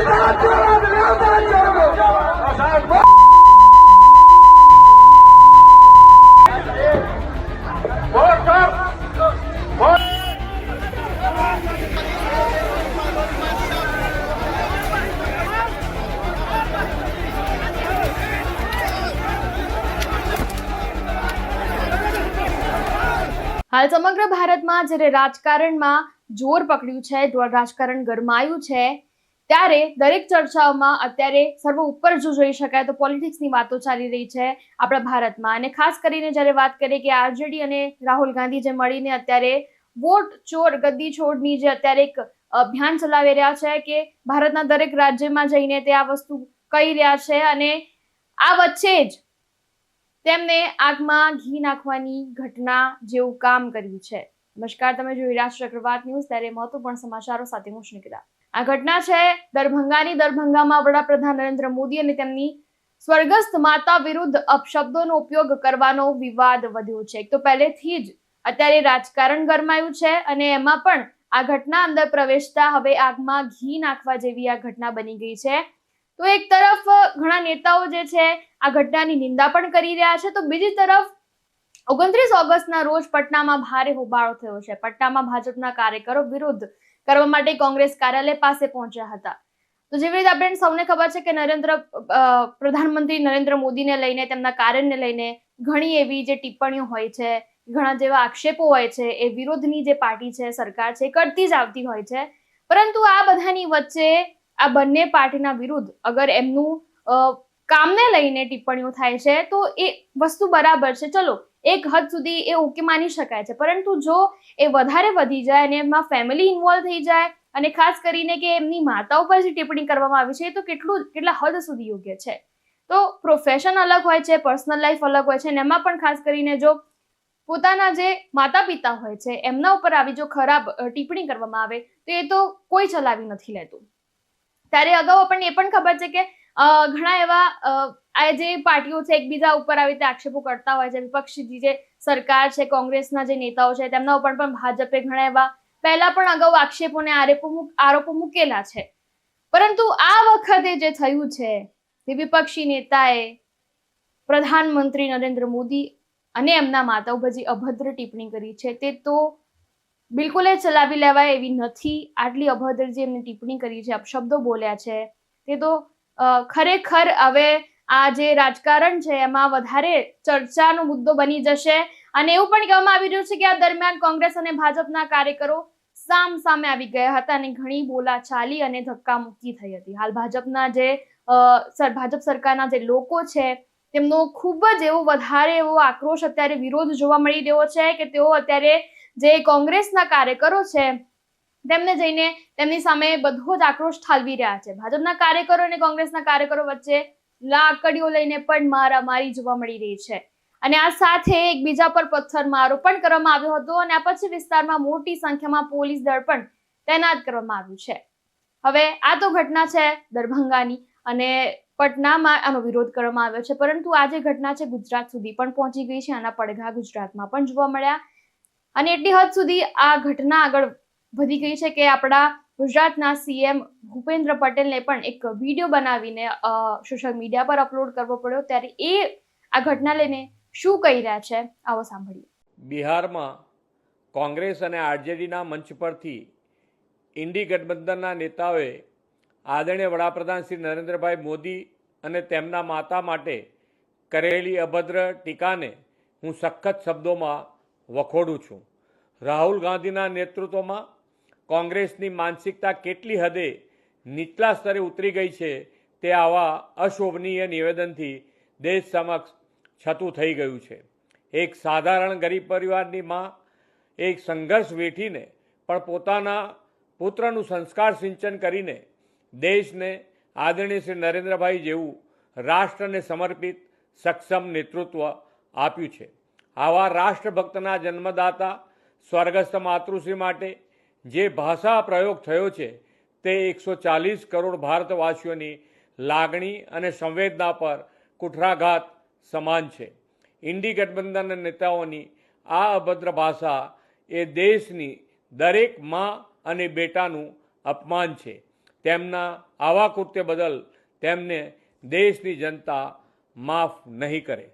હાલ સમગ્ર ભારતમાં જ્યારે રાજકારણમાં જોર પકડ્યું છે, રાજકારણ ગરમાયું છે, ત્યારે દરેક ચર્ચાઓમાં અત્યારે સર્વ ઉપર જો જોઈ શકાય તો પોલિટિક્સની વાતો ચાલી રહી છે આપણા ભારતમાં. અને ખાસ કરીને જ્યારે વાત કરીએ કે આરજેડી અને રાહુલ ગાંધી જે મળીને અત્યારે વોટ ચોર ગદ્દી છોડની જે અત્યારે એક અભિયાન ચલાવી રહ્યા છે કે ભારતના દરેક રાજ્યમાં જઈને તે આ વસ્તુ કહી રહ્યા છે, અને આ વચ્ચે જ તેમને આગમાં ઘી નાખવાની ઘટના જેવું કામ કર્યું છે. નમસ્કાર, તમે જોઈ રહ્યા છો ચક્રવાત ન્યૂઝ. ત્યારે મહત્વપૂર્ણ સમાચારો સાથે હું નિકિતા. આ ઘટના છે દરભંગાની. દરભંગામાં વડાપ્રધાન નરેન્દ્ર મોદી અને તેમની સ્વર્ગસ્થ માતા વિરુદ્ધ અપશબ્દોનો ઉપયોગ કરવાનો વિવાદ વધ્યો છે. એક તો પહેલેથી જ અત્યારે રાજકારણ ગરમાયું છે, અને એમાં પણ આ ઘટના અંદર પ્રવેશતા હવે આગમાં ઘી નાખવા જેવી આ ઘટના બની ગઈ છે. તો એક તરફ ઘણા નેતાઓ જે છે આ ઘટનાની નિંદા પણ કરી રહ્યા છે, તો બીજી તરફ 29 ઓગસ્ટના રોજ પટનામાં ભારે હોબાળો થયો છે. પટનામાં ભાજપના કાર્યકરો વિરોધ કરવા માટે કોંગ્રેસ કાર્યાલય પાસે પહોંચ્યા હતા. તો જેવી રીતે આપણે સૌને ખબર છે કે પ્રધાનમંત્રી નરેન્દ્ર મોદીને લઈને, તેમના કાર્યને લઈને ઘણી એવી જે ટિપ્પણીઓ હોય છે, ઘણા જેવા આક્ષેપો હોય છે, એ વિરોધની જે પાર્ટી છે, સરકાર છે, કરતી જ આવતી હોય છે. પરંતુ આ બધાની વચ્ચે આ બંને પાર્ટીના વિરુદ્ધ અગર એમનું કામને લઈને ટિપ્પણીઓ થાય છે તો એ વસ્તુ બરાબર છે, ચલો એક હદ સુધી એ ઓકે માની શકાય છે. પરંતુ જો એ વધારે વધી જાય અને એમાં ફેમિલી ઇન્વોલ્વ થઈ જાય, અને ખાસ કરીને કે એમની માતા ઉપર જે ટિપ્પણી કરવામાં આવી છે, તો કેટલા હદ સુધી યોગ્ય છે. તો પ્રોફેશન અલગ હોય છે, પર્સનલ લાઈફ અલગ હોય છે, અને એમાં પણ ખાસ કરીને જો પોતાના જે માતા પિતા હોય છે એમના ઉપર આવી જો ખરાબ ટિપ્પણી કરવામાં આવે તો એ તો કોઈ ચલાવી નથી લેતું. ત્યારે અગાઉ આપણને એ પણ ખબર છે કે ઘણા એવા આ જે પાર્ટીઓ છે એકબીજા ઉપર આવી રીતે આક્ષેપો કરતા હોય છે. વિપક્ષી જે સરકાર છે, કોંગ્રેસના જે નેતાઓ છે, તેમના ઉપર પણ ભાજપે ઘણા એવા પહેલા પણ અગાઉ આક્ષેપોને આરોપો મૂકેલા છે. પરંતુ આ વખતે જે થયું છે તે વિપક્ષી નેતાએ પ્રધાનમંત્રી નરેન્દ્ર મોદી અને એમના માતા ઉપર જે અભદ્ર ટિપ્પણી કરી છે તે તો બિલકુલ ચલાવી લેવાય એવી નથી. આટલી અભદ્ર જે એમને ટિપ્પણી કરી છે, અપશબ્દો બોલ્યા છે, તે તો ખરેખર હવે આ જે રાજકારણ છે એમાં વધારે ચર્ચાનો મુદ્દો બની જશે. અને એવું પણ કહેવામાં આવી રહ્યું છે કે આ દરમિયાન કોંગ્રેસ અને ભાજપના કાર્યકરો સામે આવી ગયા હતા અને ઘણી બોલાચાલી અને ધક્કા મુક્કી થઈ હતી. હાલ ભાજપ સરકારના જે લોકો છે તેમનો ખૂબ જ એવો વધારે એવો આક્રોશ, અત્યારે વિરોધ જોવા મળી રહ્યો છે કે તેઓ અત્યારે જે કોંગ્રેસના કાર્યકરો છે તેમને જઈને તેમની સામે બધો જ આક્રોશ ઠાલવી રહ્યા છે. ભાજપના કાર્યકરો અને કોંગ્રેસના કાર્યકરો વચ્ચે લાકડીઓ લઈને પણ મારામારી જોવા મળી રહી છે, અને આ સાથે એકબીજા પર પથ્થરમારો પણ કરવામાં આવ્યો હતો, અને આ પછી વિસ્તારમાં મોટી સંખ્યામાં પોલીસ દળ પણ તૈનાત કરવામાં આવ્યું છે. હવે આ તો ઘટના છે દરભંગાની, અને પટનામાં આનો વિરોધ કરવામાં આવ્યો છે. પરંતુ આ જે ઘટના છે ગુજરાત સુધી પણ પહોંચી ગઈ છે. આના પડઘા ગુજરાતમાં પણ જોવા મળ્યા, અને એટલી હદ સુધી આ ઘટના આગળ વધી ગઈ છે કે આપણા ગુજરાતના સીએમ ભૂપેન્દ્ર પટેલને પણ એક વિડીયો બનાવીને સોશિયલ મીડિયા પર અપલોડ કરવો પડ્યો. ત્યારે એ આ ઘટના લઈને શું કહી રહ્યા છે, આવો સાંભળીએ. બિહારમાં કોંગ્રેસ અને આરજેડીના મંચ પરથી ઇન્ડી ગઠબંધનના નેતાઓએ આદરણીય વડાપ્રધાન શ્રી નરેન્દ્રભાઈ મોદી અને તેમના માતા માટે કરેલી અભદ્ર ટીકાને હું સખત શબ્દોમાં વખોડું છું. રાહુલ ગાંધીના નેતૃત્વમાં કોંગ્રેસની માનસિકતા કેટલી હદે નીચલા સ્તરે ઉતરી ગઈ છે તે આવા અશોભનીય નિવેદનથી દેશ સમક્ષ છતું થઈ ગયું છે. એક સાધારણ ગરીબ પરિવારની માં એક સંઘર્ષ વેઠીને પણ પોતાના પુત્રનું સંસ્કાર સિંચન કરીને દેશને આદરણીય શ્રી નરેન્દ્રભાઈ જેવું રાષ્ટ્રને સમર્પિત સક્ષમ નેતૃત્વ આપ્યું છે. આવા રાષ્ટ્રભક્તના જન્મદાતા સ્વર્ગસ્થ માતૃશ્રી માટે જે ભાષા પ્રયોગ થયો છે તે 140 કરોડ ભારતવાસીઓની લાગણી અને સંવેદના પર કુઠરાઘાત સમાન છે. ઇન્ડી ગઠબંધનના નેતાઓની આ અભદ્ર ભાષા એ દેશની દરેક માં અને બેટાનું અપમાન છે. તેમના આવા કૃત્ય બદલ તેમને દેશની જનતા માફ નહીં કરે.